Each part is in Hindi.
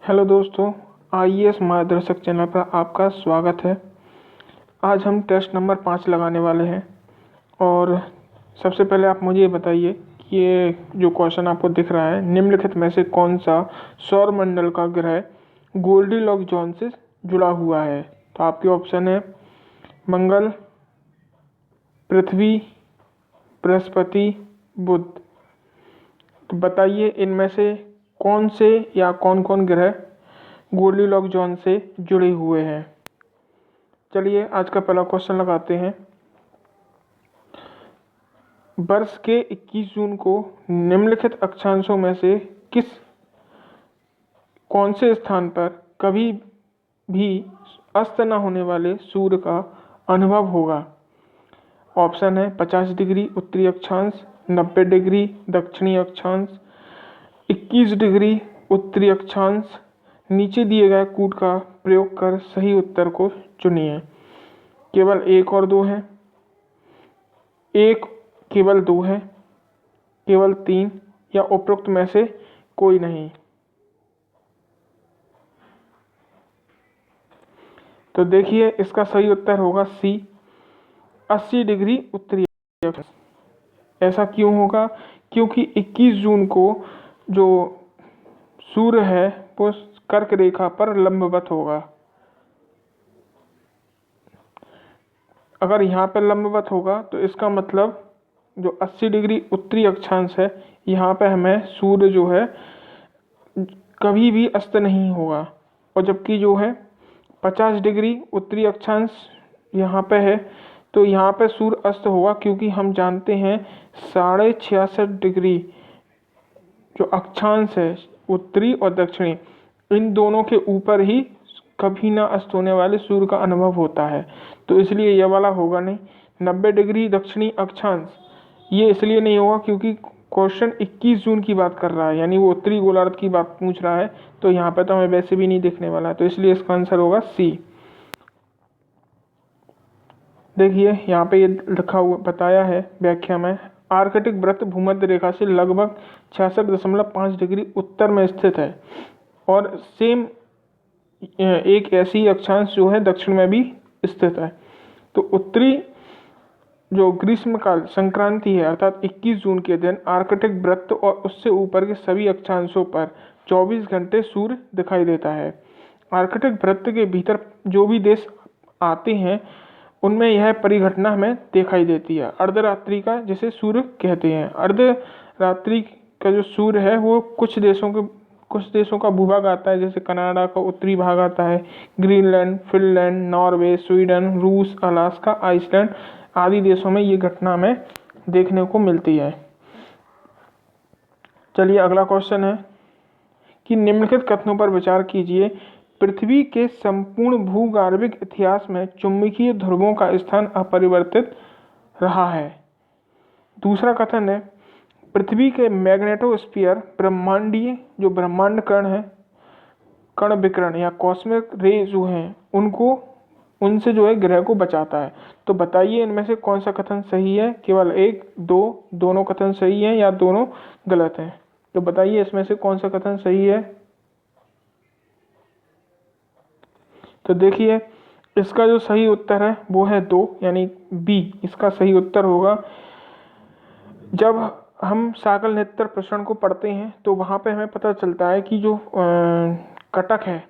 हेलो दोस्तों, आईएएस मार्गदर्शक चैनल पर आपका स्वागत है। आज हम टेस्ट नंबर 5 लगाने वाले हैं और सबसे पहले आप मुझे ये बताइए कि ये जो क्वेश्चन आपको दिख रहा है, निम्नलिखित में से कौन सा सौरमंडल का ग्रह गोल्डीलॉक जोन से जुड़ा हुआ है। तो आपके ऑप्शन है मंगल, पृथ्वी, बृहस्पति, बुध। तो बताइए इनमें से कौन से या कौन कौन ग्रह गोल्डीलॉक जोन से जुड़े हुए हैं। चलिए आज का पहला क्वेश्चन लगाते हैं। वर्ष के 21 जून को निम्नलिखित अक्षांशों में से कौन से स्थान पर कभी भी अस्त न होने वाले सूर्य का अनुभव होगा। ऑप्शन है 50 डिग्री उत्तरी अक्षांश, 90 डिग्री दक्षिणी अक्षांश, 21 डिग्री उत्तरी अक्षांश। नीचे दिए गए कूट का प्रयोग कर सही उत्तर को चुनिए। केवल 1 और 2 है, केवल 2 है, केवल 3 या उपरोक्त में से कोई नहीं। तो देखिए इसका सही उत्तर होगा सी, 80 डिग्री उत्तरी अक्षांश। ऐसा क्यों होगा? क्योंकि 21 जून को जो सूर्य है वो कर्क रेखा पर लंबवत होगा। अगर यहाँ पर लंबवत होगा तो इसका मतलब जो 80 डिग्री उत्तरी अक्षांश है, यहाँ पे हमें सूर्य जो है कभी भी अस्त नहीं होगा। और जबकि जो है 50 डिग्री उत्तरी अक्षांश यहाँ पे है, तो यहाँ पे सूर्य अस्त होगा, क्योंकि हम जानते हैं 66.5 डिग्री जो अक्षांश है उत्तरी और दक्षिणी, इन दोनों के ऊपर ही कभी ना अस्त होने वाले सूर्य का अनुभव होता है। तो इसलिए यह वाला होगा नहीं। 90 डिग्री दक्षिणी अक्षांश ये इसलिए नहीं होगा क्योंकि क्वेश्चन 21 जून की बात कर रहा है, यानी वो उत्तरी गोलार्ध की बात पूछ रहा है, तो यहाँ पे तो हमें वैसे भी नहीं देखने वाला है। तो इसलिए इसका आंसर होगा सी। देखिए यहाँ पे ये लिखा हुआ बताया है व्याख्या में, आर्कटिक वृत्त भूमध्य रेखा से लगभग 66.5 डिग्री उत्तर में स्थित है और सेम एक ऐसी अक्षांश जो है दक्षिण में भी स्थित है। तो उत्तरी जो ग्रीष्मकाल संक्रांति है अर्थात 21 जून के दिन आर्कटिक वृत्त और उससे ऊपर के सभी अक्षांशों पर 24 घंटे सूर्य दिखाई देता है। आर्कटिक वृत्त के भीतर जो भी देश आते हैं उनमें यह परिघटना हमें दिखाई देती है। अर्धरात्रि का जिसे सूर्य कहते हैं। अर्धरात्रि का जो सूर्य है वो कुछ देशों का भूभाग आता है, जैसे कनाडा का उत्तरी भाग आता है, ग्रीनलैंड, फिनलैंड, नॉर्वे, स्वीडन, रूस, अलास्का, आइसलैंड आदि देशों में ये घटना हमें देखने को मिलती है। चलिए अगला क्वेश्चन है कि निम्नलिखित कथनों पर विचार कीजिए। पृथ्वी के संपूर्ण भूगर्भिक इतिहास में चुंबकीय ध्रुवों का स्थान अपरिवर्तित रहा है। दूसरा कथन है पृथ्वी के मैग्नेटोस्फीयर ब्रह्मांडीय जो ब्रह्मांड कण विकिरण या कॉस्मिक रे जो हैं उनसे जो है ग्रह को बचाता है। तो बताइए इनमें से कौन सा कथन सही है। केवल 1, 2 दोनों कथन सही हैं या दोनों गलत हैं। तो बताइए इसमें से कौन सा कथन सही है। तो देखिए इसका जो सही उत्तर है वो है 2, यानी बी इसका सही उत्तर होगा। जब हम साकल नेत्र प्रसरण को पढ़ते हैं तो वहाँ पे हमें पता चलता है कि जो कटक है,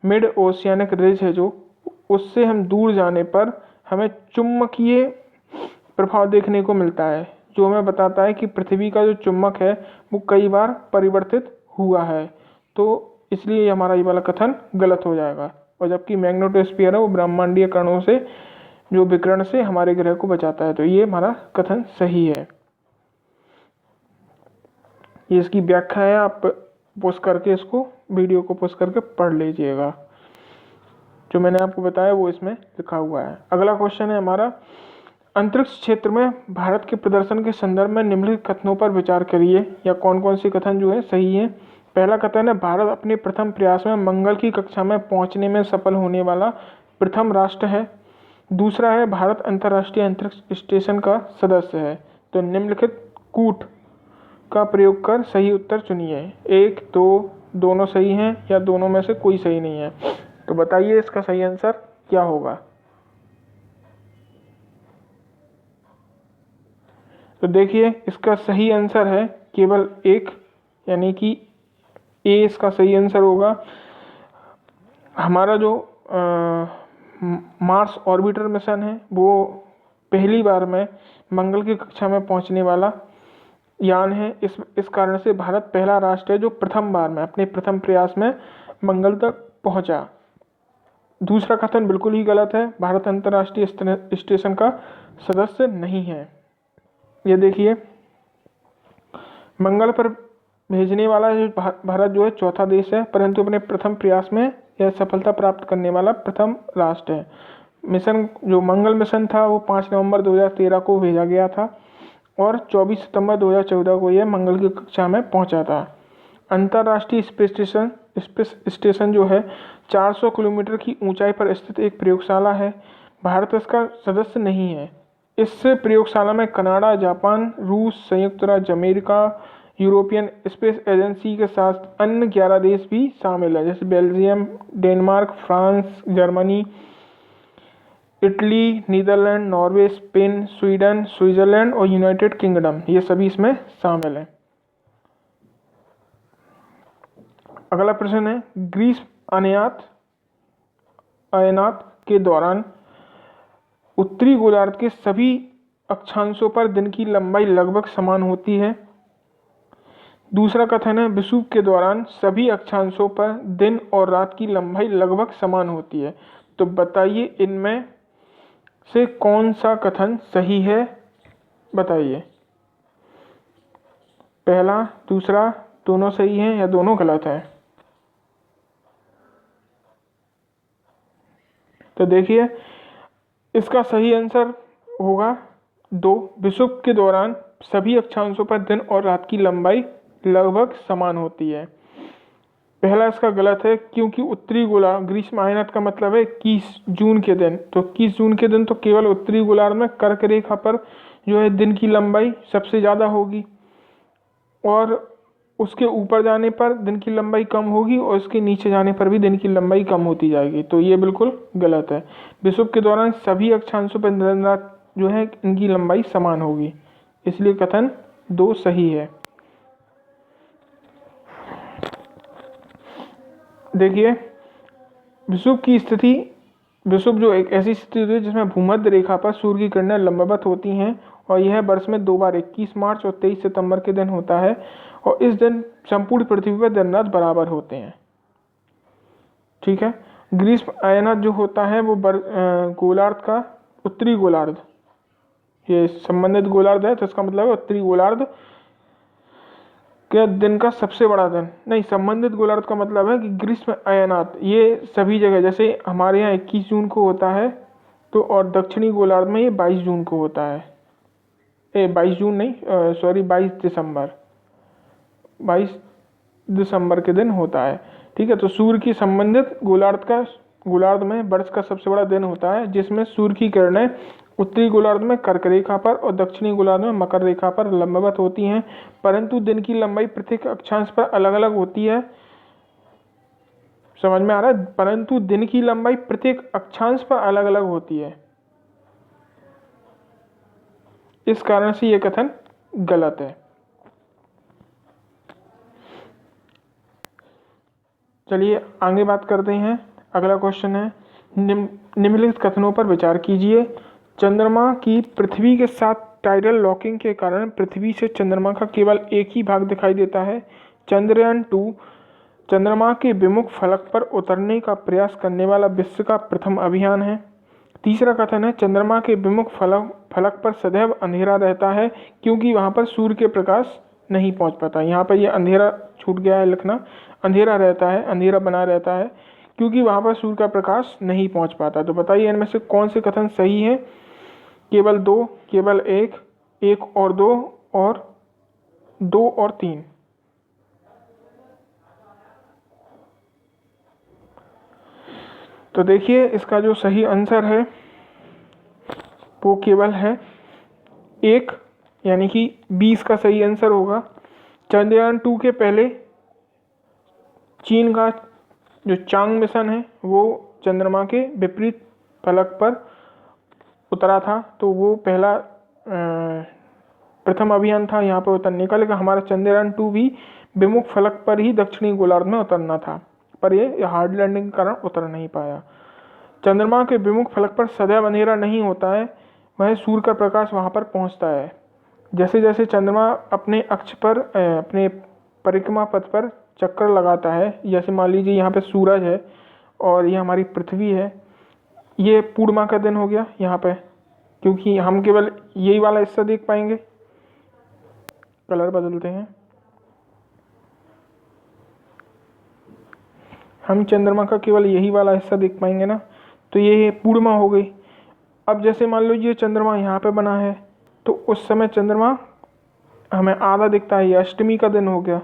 मिड ओशियानिक रिज है, जो उससे हम दूर जाने पर हमें चुंबकीय प्रभाव देखने को मिलता है, जो हमें बताता है कि पृथ्वी का जो चुंबक है वो कई बार परिवर्तित हुआ है। तो इसलिए हमारा ये वाला कथन गलत हो जाएगा। और जबकि मैग्नेटोस्फीयर है वो ब्रह्मांडीय कणों से जो विकिरण से हमारे ग्रह को बचाता है। तो ये हमारा कथन सही है। ये इसकी व्याख्या है, आप पोस्ट करके इसको वीडियो को पोस्ट करके पढ़ लीजिएगा। जो मैंने आपको बताया वो इसमें लिखा हुआ है। अगला क्वेश्चन है हमारा, अंतरिक्ष क्षेत्र में भारत के प्रदर्शन के संदर्भ में निम्नलिखित कथनों पर विचार करिए या कौन कौन से कथन जो है सही है। पहला कथन है भारत अपने प्रथम प्रयास में मंगल की कक्षा में पहुंचने में सफल होने वाला प्रथम राष्ट्र है। दूसरा है भारत अंतर्राष्ट्रीय अंतरिक्ष स्टेशन का सदस्य है। तो निम्नलिखित कूट का प्रयोग कर सही उत्तर चुनिए। 1, 2, दोनों सही हैं या दोनों में से कोई सही नहीं है। तो बताइए इसका सही आंसर क्या होगा। तो देखिए इसका सही आंसर है केवल एक, यानी कि ए इसका सही आंसर होगा। हमारा जो मार्स ऑर्बिटर मिशन है वो पहली बार में मंगल की कक्षा में पहुंचने वाला यान है। इस कारण से भारत पहला राष्ट्र है जो प्रथम बार में अपने प्रथम प्रयास में मंगल तक पहुंचा। दूसरा कथन बिल्कुल ही गलत है, भारत अंतर्राष्ट्रीय स्टेशन का सदस्य नहीं है। ये देखिए मंगल पर भेजने वाला भारत जो है चौथा देश है, परंतु अपने प्रथम प्रयास में यह सफलता प्राप्त करने वाला प्रथम राष्ट्र है। मिशन जो मंगल मिशन था वो 5 नवंबर 2013 को भेजा गया था और 24 सितंबर 2014 को यह मंगल की कक्षा में पहुंचा था। अंतर्राष्ट्रीय स्पेस स्टेशन जो है 400 किलोमीटर की ऊंचाई पर स्थित एक प्रयोगशाला है। भारत इसका सदस्य नहीं है। इस प्रयोगशाला में कनाडा, जापान, रूस, संयुक्त राज्य अमेरिका, यूरोपियन स्पेस एजेंसी के साथ अन्य 11 देश भी शामिल है, जैसे Belgium, Denmark, France, Germany, Italy, Netherland, Norway, Spain, Sweden, Switzerland और यूनाइटेड किंगडम, ये सभी इसमें शामिल हैं। अगला प्रश्न है ग्रीस अयनात के दौरान उत्तरी गोलार्ध के सभी अक्षांशों पर दिन की लंबाई लगभग समान होती है। दूसरा कथन है विषुव के दौरान सभी अक्षांशों पर दिन और रात की लंबाई लगभग समान होती है। तो बताइए इनमें से कौन सा कथन सही है, बताइए। पहला, दूसरा, दोनों सही हैं या दोनों गलत हैं। तो देखिए इसका सही आंसर होगा 2, विषुव के दौरान सभी अक्षांशों पर दिन और रात की लंबाई लगभग समान होती है। पहला इसका गलत है क्योंकि उत्तरी गोलार्ध ग्रीष्म अयनात का मतलब है 21 जून के दिन, तो 21 जून के दिन तो केवल उत्तरी गोलार्ध में कर्क रेखा पर जो है दिन की लंबाई सबसे ज़्यादा होगी और उसके ऊपर जाने पर दिन की लंबाई कम होगी और उसके नीचे जाने पर भी दिन की लंबाई कम होती जाएगी। तो ये बिल्कुल गलत है। विषुव के दौरान सभी अक्षांशों पर दिन रात जो है इनकी लंबाई समान होगी, इसलिए कथन 2 सही है। देखिए विषुव जो एक ऐसी स्थिति है जिसमें भूमध्य रेखा पर सूर्य की किरणें लंबवत होती हैं और यह वर्ष में 2 बार 21 मार्च और 23 सितंबर के दिन होता है और इस दिन संपूर्ण पृथ्वी पर दिन रात बराबर होते हैं। ठीक है, ग्रीष्म अयनात जो होता है वो गोलार्ध का उत्तरी गोलार्ध, ये संबंधित गोलार्ध है तो इसका मतलब है उत्तरी गोलार्ध के दिन का सबसे बड़ा दिन। नहीं, संबंधित गोलार्ध का मतलब है कि ग्रीष्म अयनात ये सभी जगह, जैसे हमारे यहाँ 21 जून को होता है तो और दक्षिणी गोलार्ध में ये 22 जून को होता है। 22 जून नहीं, सॉरी 22 दिसंबर के दिन होता है। ठीक है, तो सूर्य की संबंधित गोलार्ध में वर्ष का सबसे बड़ा दिन होता है जिसमें सूर्य की किरणें उत्तरी गोलार्ध में कर्क रेखा पर और दक्षिणी गोलार्ध में मकर रेखा पर लंबवत होती हैं, परंतु दिन की लंबाई प्रत्येक अक्षांश पर अलग अलग होती है। समझ में आ रहा है? परंतु दिन की लंबाई प्रत्येक अक्षांश पर अलग अलग होती है, इस कारण से यह कथन गलत है। चलिए आगे बात करते हैं। अगला क्वेश्चन है निम्नलिखित कथनों पर विचार कीजिए। चंद्रमा की पृथ्वी के साथ टाइडल लॉकिंग के कारण पृथ्वी से चंद्रमा का केवल एक ही भाग दिखाई देता है। चंद्रयान 2 चंद्रमा के विमुख फलक पर उतरने का प्रयास करने वाला विश्व का प्रथम अभियान है। तीसरा कथन है चंद्रमा के विमुख फलक पर सदैव अंधेरा रहता है क्योंकि वहां पर सूर्य के प्रकाश नहीं पहुंच पाता। यहाँ पर यह अंधेरा छूट गया है लिखना, अंधेरा रहता है, अंधेरा बना रहता है क्योंकि वहां पर सूर्य का प्रकाश नहीं पहुंच पाता। तो बताइए इनमें से कौन से कथन सही है? केवल 2, केवल 1, 1 और 2 और 2 और 3। तो देखिए इसका जो सही आंसर है वो केवल है 1, यानी कि 20 का सही आंसर होगा। चंद्रयान 2 के पहले चीन का जो चांग मिशन है वो चंद्रमा के विपरीत फलक पर उतरा था, तो वो पहला प्रथम अभियान था यहाँ पर उतरने का। लेकिन हमारा चंद्रयान 2 भी विमुख फलक पर ही दक्षिणी गोलार्ध में उतरना था, पर ये हार्ड लैंडिंग के कारण उतर नहीं पाया। चंद्रमा के विमुख फलक पर सदैव अंधेरा नहीं होता है, वह सूर्य का प्रकाश वहाँ पर पहुँचता है। जैसे जैसे चंद्रमा अपने अक्ष पर अपने परिक्रमा पथ पर चक्कर लगाता है, जैसे मान लीजिए यहाँ पे सूरज है और ये हमारी पृथ्वी है, ये पूर्णिमा का दिन हो गया यहाँ पे, क्योंकि हम केवल यही वाला हिस्सा देख पाएंगे। कलर बदलते हैं, हम चंद्रमा का केवल यही वाला हिस्सा देख पाएंगे ना, तो ये पूर्णिमा हो गई। अब जैसे मान लो ये चंद्रमा यहाँ पे बना है, तो उस समय चंद्रमा हमें आधा दिखता है, ये अष्टमी का दिन हो गया।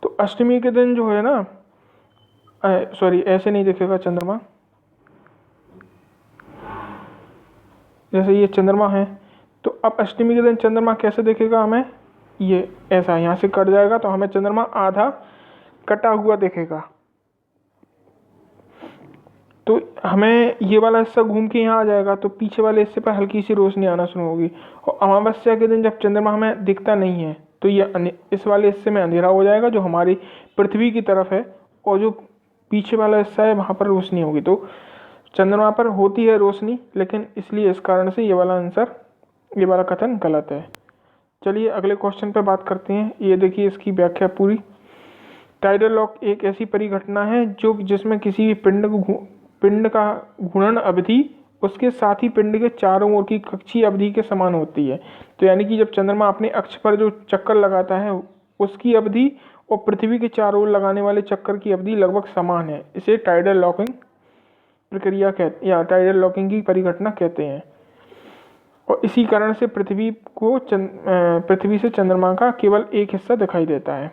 तो अष्टमी के दिन जो है ना, सॉरी ऐसे नहीं दिखेगा चंद्रमा, जैसे ये चंद्रमा है, तो अब अष्टमी के दिन चंद्रमा कैसे दिखेगा हमें, ये ऐसा यहाँ से कट जाएगा, तो हमें चंद्रमा आधा कटा हुआ दिखेगा। तो हमें ये वाला हिस्सा घूम के यहाँ आ जाएगा, तो पीछे वाले हिस्से पर हल्की सी रोशनी आना शुरू होगी। और अमावस्या के दिन जब चंद्रमा हमें दिखता नहीं है, तो ये इस वाले हिस्से में अंधेरा हो जाएगा जो हमारी पृथ्वी की तरफ है, और जो पीछे वाला हिस्सा है वहाँ पर रोशनी होगी। तो चंद्रमा पर होती है रोशनी, लेकिन इसलिए इस कारण से ये वाला आंसर, ये वाला कथन गलत है। चलिए अगले क्वेश्चन पर बात करते हैं। ये देखिए इसकी व्याख्या पूरी। टाइडल लॉक एक ऐसी परिघटना है जिसमें किसी भी पिंड का घूर्णन अवधि उसके साथ ही पिंड के चारों ओर की कक्षीय अवधि के समान होती है। तो यानी कि जब चंद्रमा अपने अक्ष पर जो चक्कर लगाता है उसकी अवधि और पृथ्वी के चारों ओर लगाने वाले चक्कर की अवधि लगभग समान है। इसे टाइडल लॉकिंग प्रक्रिया कहते या टाइडल लॉकिंग की परिघटना कहते हैं। और इसी कारण से पृथ्वी से चंद्रमा का केवल एक हिस्सा दिखाई देता है।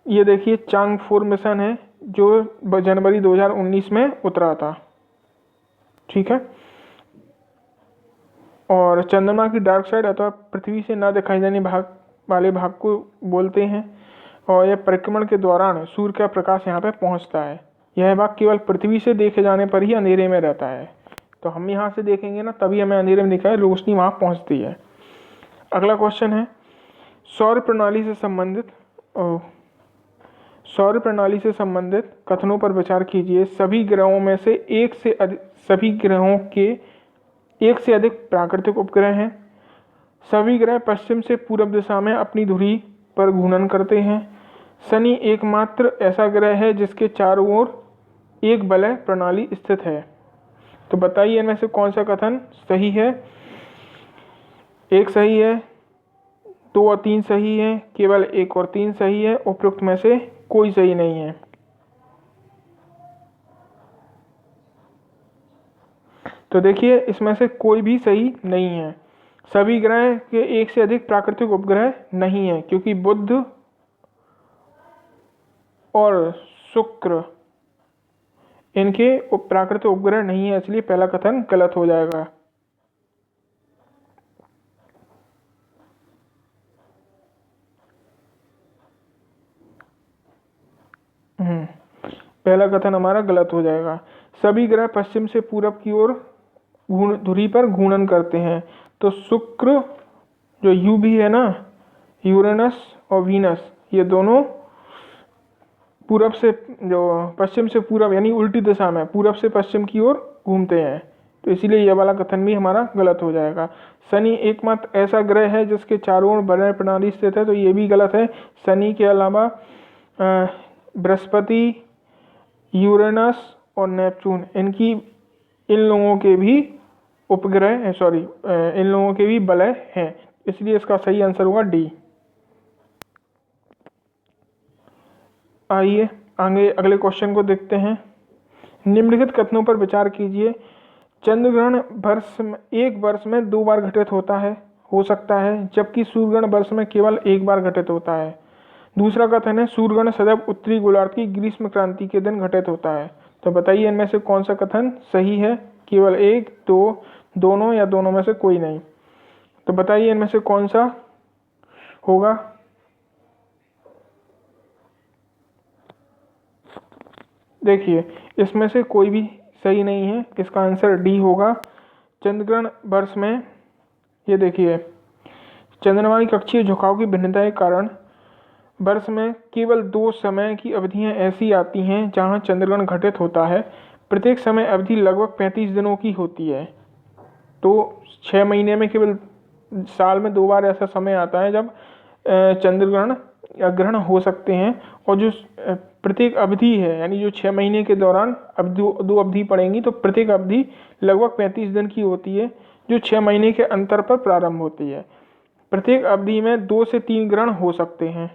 ये देखिए चांग 4 मिशन है जो जनवरी 2019 में उतरा था, ठीक है। और चंद्रमा की डार्क साइड अथवा पृथ्वी से न दिखाई देने वाले भाग को बोलते हैं। और यह परिक्रमण के दौरान सूर्य का प्रकाश यहाँ पे पहुँचता है। यह भाग केवल पृथ्वी से देखे जाने पर ही अंधेरे में रहता है। तो हम यहाँ से देखेंगे ना, तभी हमें अंधेरे में दिखाई, रोशनी वहाँ पहुँचती है। अगला क्वेश्चन है, सौर प्रणाली से संबंधित कथनों पर विचार कीजिए। सभी ग्रहों में से एक से अधिक प्राकृतिक उपग्रह हैं। सभी ग्रह पश्चिम से पूर्व दिशा में अपनी धुरी पर घूर्णन करते हैं। शनि एकमात्र ऐसा ग्रह है जिसके चारों ओर एक वलय प्रणाली स्थित है। तो बताइए इनमें से कौन सा कथन सही है। एक सही है, 2 और 3 सही है, केवल 1 और 3 सही है, उपरोक्त में से कोई सही नहीं है। तो देखिए इसमें से कोई भी सही नहीं है। सभी ग्रह के एक से अधिक प्राकृतिक उपग्रह नहीं है, क्योंकि बुध और शुक्र इनके प्राकृतिक उपग्रह नहीं है, इसलिए पहला कथन गलत हो जाएगा। पहला कथन हमारा गलत हो जाएगा। सभी ग्रह पश्चिम से पूरब की ओर धुरी पर घूर्णन करते हैं। तो शुक्र जो यू भी है ना, यूरेनस और वीनस, ये दोनों पूरब से जो पश्चिम से पूरब यानी उल्टी दिशा में पूरब से पश्चिम की ओर घूमते हैं। तो इसीलिए यह वाला कथन भी हमारा गलत हो जाएगा। शनि एकमात्र ऐसा ग्रह है जिसके चारों ओर वलय प्रणाली स्थित है, तो ये भी गलत है। शनि के अलावा बृहस्पति, यूरेनस और नेपच्यून इन लोगों के भी उपग्रह इन लोगों के भी वलय हैं, इसलिए इसका सही आंसर होगा डी। आइए आगे अगले क्वेश्चन को देखते हैं। निम्नलिखित कथनों पर विचार कीजिए। चंद्रग्रहण एक वर्ष में 2 बार घटित हो सकता है, जबकि सूर्यग्रहण वर्ष में केवल 1 बार घटित होता है। दूसरा कथन है, सूर्यग्रहण सदैव उत्तरी गोलार्ध की ग्रीष्म क्रांति के दिन घटित होता है। तो बताइए इनमें से कौन सा कथन सही है। केवल 1, 2, दोनों या दोनों में से कोई नहीं। तो बताइए इनमें से कौन सा होगा। देखिए इसमें से कोई भी सही नहीं है, इसका आंसर डी होगा। चंद्रग्रहण वर्ष में, ये देखिए, चंद्रमा की कक्षीय झुकाव की भिन्नता के कारण वर्ष में केवल 2 समय की अवधियां ऐसी आती हैं जहां चंद्रग्रहण घटित होता है। प्रत्येक समय अवधि लगभग 35 दिनों की होती है। तो 6 महीने में केवल साल में 2 बार ऐसा समय आता है जब चंद्रग्रहण या ग्रहण हो सकते हैं। और जो प्रत्येक अवधि है, यानी जो 6 महीने के दौरान अब दो अवधि पड़ेंगी, तो प्रत्येक अवधि लगभग 35 दिन की होती है, जो 6 महीने के अंतर पर प्रारंभ होती है। प्रत्येक अवधि में 2 से 3 ग्रहण हो सकते हैं।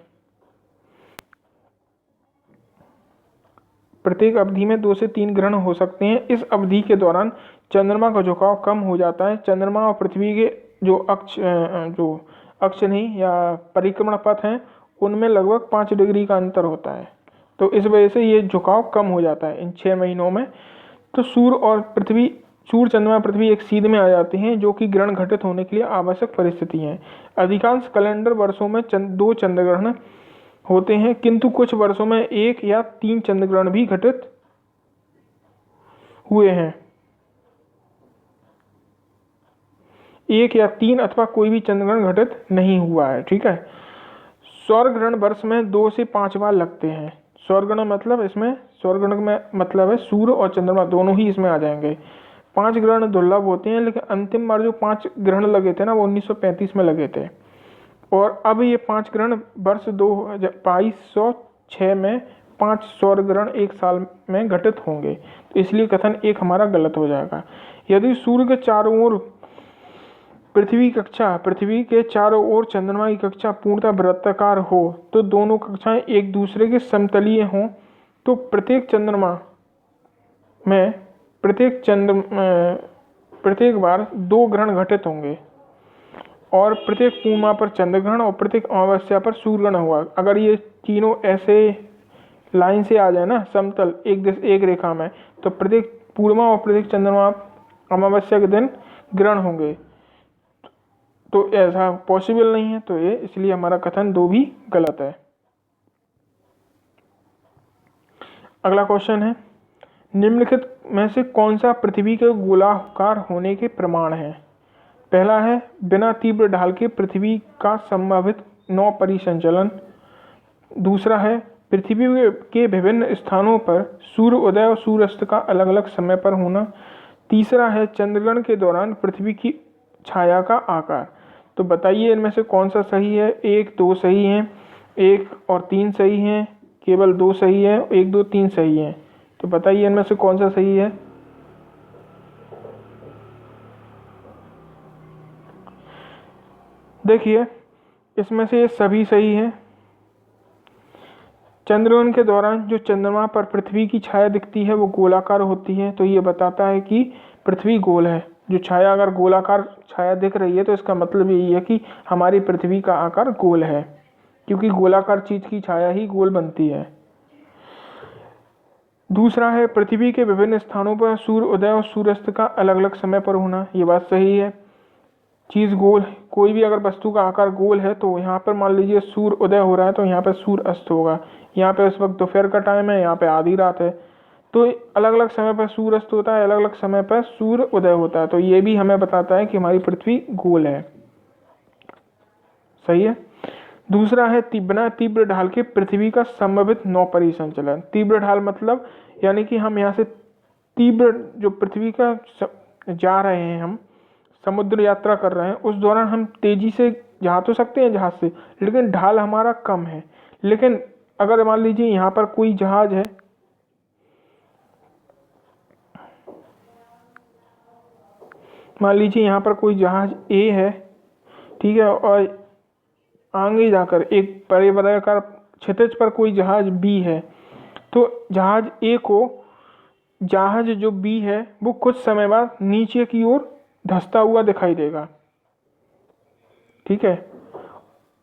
प्रत्येक अवधि में 2 से 3 ग्रहण हो सकते हैं। इस अवधि के दौरान चंद्रमा का झुकाव कम हो जाता है। चंद्रमा और पृथ्वी के जो अक्ष नहीं या परिक्रमण पथ हैं, उनमें लगभग 5 डिग्री का अंतर होता है। तो इस वजह से ये झुकाव कम हो जाता है इन 6 महीनों में। तो सूर्य, चंद्रमा, पृथ्वी एक सीध में आ जाते हैं, जो कि ग्रहण घटित होने के लिए आवश्यक परिस्थिति है। अधिकांश कैलेंडर वर्षों में 2 चंद्रग्रहण होते हैं, किंतु कुछ वर्षों में 1 या 3 चंद्रग्रहण भी घटित हुए हैं। 1 या 3 अथवा कोई भी चंद्रग्रहण घटित नहीं हुआ है। ठीक है। सौर ग्रहण वर्ष में 2 से 5 बार लगते हैं। सौर ग्रहण में मतलब है सूर्य और चंद्रमा दोनों ही इसमें आ जाएंगे। 5 ग्रहण दुर्लभ होते हैं, लेकिन अंतिम बार जो 5 ग्रहण लगे थे ना, वो 1935 में लगे थे। और अब ये 5 ग्रहण वर्ष 2206 में 5 सौर ग्रहण एक साल में घटित होंगे। तो इसलिए कथन 1 हमारा गलत हो जाएगा। यदि सूर्य के चारों ओर पृथ्वी के चारों ओर चंद्रमा की कक्षा पूर्णतः वृत्ताकार हो, तो दोनों कक्षाएं एक दूसरे के समतलीय हों, तो प्रत्येक बार 2 ग्रहण घटित होंगे, और प्रत्येक पूर्णिमा पर चंद्र ग्रहण और प्रत्येक अमावस्या पर सूर्य ग्रहण हुआ। अगर ये तीनों ऐसे लाइन से आ जाए ना, समतल एक रेखा में, तो प्रत्येक पूर्णिमा और प्रत्येक चंद्रमा अमावस्या के दिन ग्रहण होंगे। तो ऐसा पॉसिबल नहीं है, तो ये इसलिए हमारा कथन 2 भी गलत है। अगला क्वेश्चन है, निम्नलिखित में से कौन सा पृथ्वी के गोलाकार होने के प्रमाण है? पहला है बिना तीव्र ढाल के पृथ्वी का संभावित 9 परिसंचलन। दूसरा है पृथ्वी के विभिन्न स्थानों पर सूर्य उदय और सूर्यास्त का अलग अलग समय पर होना। तीसरा है चंद्रग्रहण के दौरान पृथ्वी की छाया का आकार। तो बताइए इनमें से कौन सा सही है? 1, 2 सही हैं, 1 और 3 सही हैं, केवल 2 सही है, 1, 2, 3 सही हैं। तो बताइए इनमें से कौन सा सही है? देखिए इसमें से ये सभी सही है। चंद्रग्रहण के दौरान जो चंद्रमा पर पृथ्वी की छाया दिखती है वो गोलाकार होती है, तो ये बताता है कि पृथ्वी गोल है। जो छाया अगर गोलाकार छाया दिख रही है, तो इसका मतलब यही है कि हमारी पृथ्वी का आकार गोल है, क्योंकि गोलाकार चीज की छाया ही गोल बनती है। दूसरा है पृथ्वी के विभिन्न स्थानों पर सूर्य उदय और सूर्यास्त का अलग अलग समय पर होना। ये बात सही है। चीज गोल, कोई भी अगर वस्तु का आकार गोल है, तो यहाँ पर मान लीजिए सूर्य उदय हो रहा है, तो यहाँ पर सूर्य अस्त होगा। यहाँ पे उस वक्त दोपहर का टाइम है, यहाँ पे आधी रात है, तो अलग अलग समय पर सूर्य अस्त होता है, अलग अलग समय पर सूर्य उदय होता है। तो ये भी हमें बताता है कि हमारी पृथ्वी गोल है। सही है। दूसरा है बिना तीव्र ढाल के पृथ्वी का संभावित 9 परिसंचलन। तीव्र ढाल मतलब यानी कि हम यहाँ से तीव्र जो पृथ्वी का जा रहे हैं, हम समुद्र यात्रा कर रहे हैं, उस दौरान हम तेजी से जा तो सकते हैं जहाज से, लेकिन ढाल हमारा कम है। लेकिन अगर मान लीजिए यहाँ पर कोई जहाज है, मान लीजिए यहाँ पर कोई जहाज ए है, ठीक है, और आगे जाकर एक परिवर्तनकार क्षितिज पर कोई जहाज बी है, तो जहाज जो बी है वो कुछ समय बाद नीचे की ओर धंसता हुआ दिखाई देगा। ठीक है।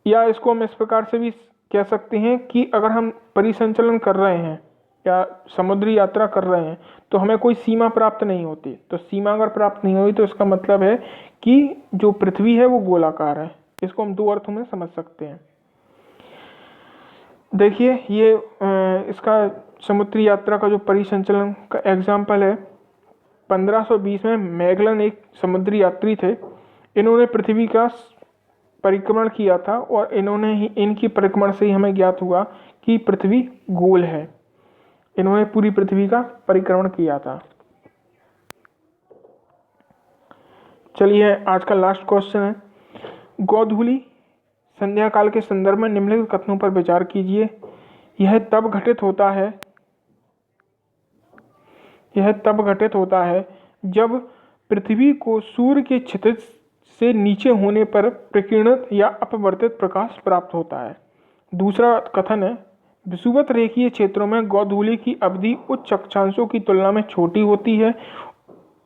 या इसको हम इस प्रकार से भी कह सकते हैं कि अगर हम परिसंचलन कर रहे हैं या समुद्री यात्रा कर रहे हैं, तो हमें कोई सीमा प्राप्त नहीं होती। तो सीमा अगर प्राप्त नहीं हुई, तो इसका मतलब है कि जो पृथ्वी है वो गोलाकार है। इसको हम 2 अर्थों में समझ सकते हैं। देखिए ये इसका समुद्री यात्रा का जो परिसंचलन का एग्जाम्पल है, 1520 में मैगलन एक समुद्री यात्री थे। इन्होंने पृथ्वी का परिक्रमण किया था और इनकी परिक्रमण से ही हमें ज्ञात हुआ कि पृथ्वी गोल है। इन्होंने पूरी पृथ्वी का परिक्रमण किया था। चलिए आज का लास्ट क्वेश्चन है, गोधूली संध्या काल के संदर्भ में निम्नलिखित कथनों पर विचार कीजिए। यह तब घटित होता है जब पृथ्वी को सूर्य के क्षितिज से नीचे होने पर प्रकीर्णित या अपवर्तित प्रकाश प्राप्त होता है। दूसरा कथन है, विषुवत रेखीय क्षेत्रों में गोधूली की अवधि उच्च अक्षांशों की तुलना में छोटी होती है।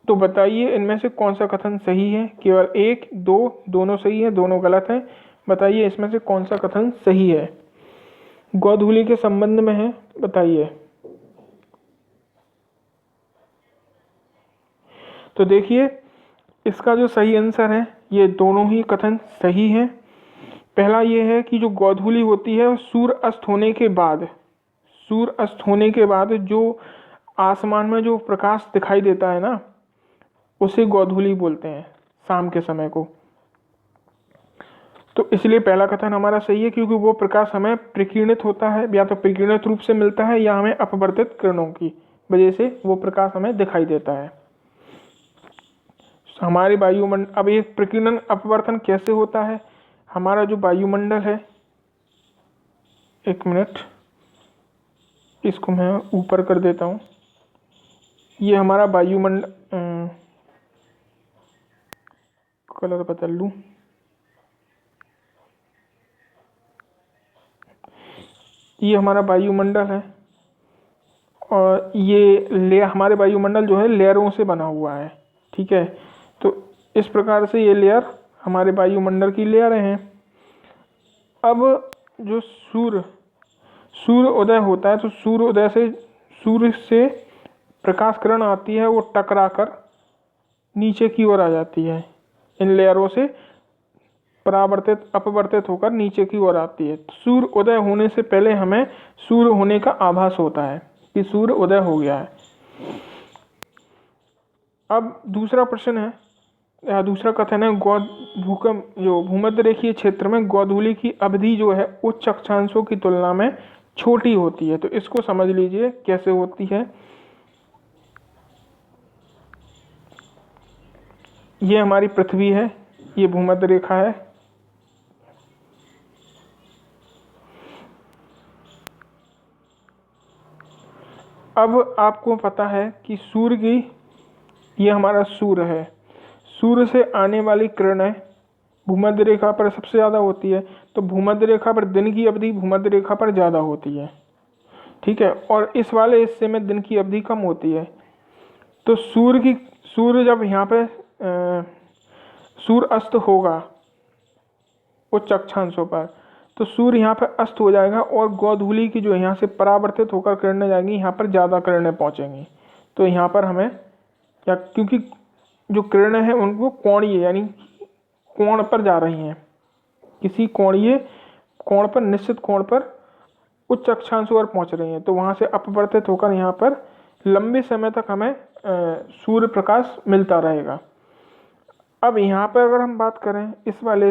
तो बताइए इनमें से कौन सा कथन सही है? केवल एक, दो, दोनों सही है, दोनों गलत हैं। बताइए इसमें से कौन सा कथन सही है, गोधूली के संबंध में है, बताइए। तो देखिए इसका जो सही आंसर है, ये दोनों ही कथन सही है। पहला ये है कि जो गोधूली होती है सूर्य अस्त होने के बाद जो आसमान में जो प्रकाश दिखाई देता है ना, उसे गोधूली बोलते हैं, शाम के समय को। तो इसलिए पहला कथन हमारा सही है, क्योंकि वो प्रकाश हमें प्रकीर्णित होता है, या तो प्रकीर्णित रूप से मिलता है या हमें अपवर्तित किरणों की वजह से वो प्रकाश हमें दिखाई देता है। हमारे वायुमंडल, अब ये प्रकीर्णन अपवर्तन कैसे होता है? हमारा जो वायुमंडल है, एक मिनट इसको मैं ऊपर कर देता हूँ। ये हमारा वायुमंडल, कलर बदल लूँ, ये हमारा वायुमंडल है और ये हमारे वायुमंडल जो है लेयरों से बना हुआ है, ठीक है। तो इस प्रकार से ये लेयर हमारे वायुमंडल की लेयरें हैं। अब जो सूर्य उदय होता है, तो सूर्य से प्रकाश किरण आती है, वो टकराकर नीचे की ओर आ जाती है, इन लेयरों से अपवर्तित होकर नीचे की ओर आती है। सूर्य उदय होने से पहले हमें सूर्य होने का आभास होता है कि सूर्य उदय हो गया है। अब दूसरा प्रश्न है, या दूसरा कथन है, भूमध्य रेखीय क्षेत्र में गोधूली की अवधि जो है उच्च अक्षांशों की तुलना में छोटी होती है। तो इसको समझ लीजिए कैसे होती है। ये हमारी पृथ्वी है, ये भूमध्य रेखा है। अब आपको पता है कि ये हमारा सूर्य है। सूर्य से आने वाली किरणें भूमध्य रेखा पर सबसे ज़्यादा होती है, तो भूमध्य रेखा पर दिन की अवधि भूमध्य रेखा पर ज़्यादा होती है, ठीक है। और इस वाले हिस्से में दिन की अवधि कम होती है। तो सूर्य जब यहाँ पे सूर्य अस्त होगा उच्च अक्षांशों पर, तो सूर्य यहाँ पर अस्त हो जाएगा और गोधूली की जो यहाँ से परावर्तित होकर किरणें जाएंगी, यहाँ पर ज़्यादा किरणें पहुँचेंगी। तो यहाँ पर हमें क्योंकि जो किरणें हैं उनको कोणीय यानी कोण पर जा रही हैं, किसी कोणीय कोण पर, निश्चित कोण पर उच्च अक्षांशों पर पहुँच रही हैं, तो वहाँ से अपवर्तित होकर यहाँ पर लंबे समय तक हमें सूर्य प्रकाश मिलता रहेगा। अब यहाँ पर अगर हम बात करें इस वाले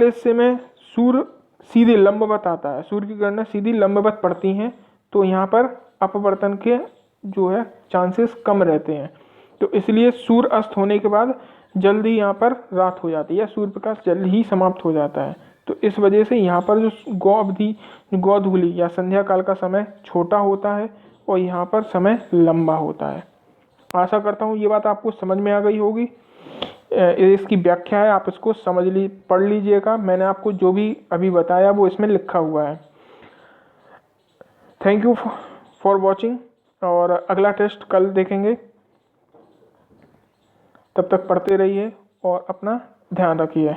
हिस्से में सूर्य सीधे लंबवत आता है, सूर्य की किरणें सीधी लंबवत पड़ती हैं, तो यहाँ पर अपवर्तन के जो है चांसेस कम रहते हैं। तो इसलिए सूर्य अस्त होने के बाद जल्दी यहाँ पर रात हो जाती है, सूर्य प्रकाश जल्दी ही समाप्त हो जाता है। तो इस वजह से यहाँ पर जो गोधूली या संध्या काल का समय छोटा होता है और यहाँ पर समय लंबा होता है। आशा करता हूँ ये बात आपको समझ में आ गई होगी। इसकी व्याख्या है, आप इसको पढ़ लीजिएगा। मैंने आपको जो भी अभी बताया वो इसमें लिखा हुआ है। थैंक यू फॉर वॉचिंग, और अगला टेस्ट कल देखेंगे। तब तक पढ़ते रहिए और अपना ध्यान रखिए।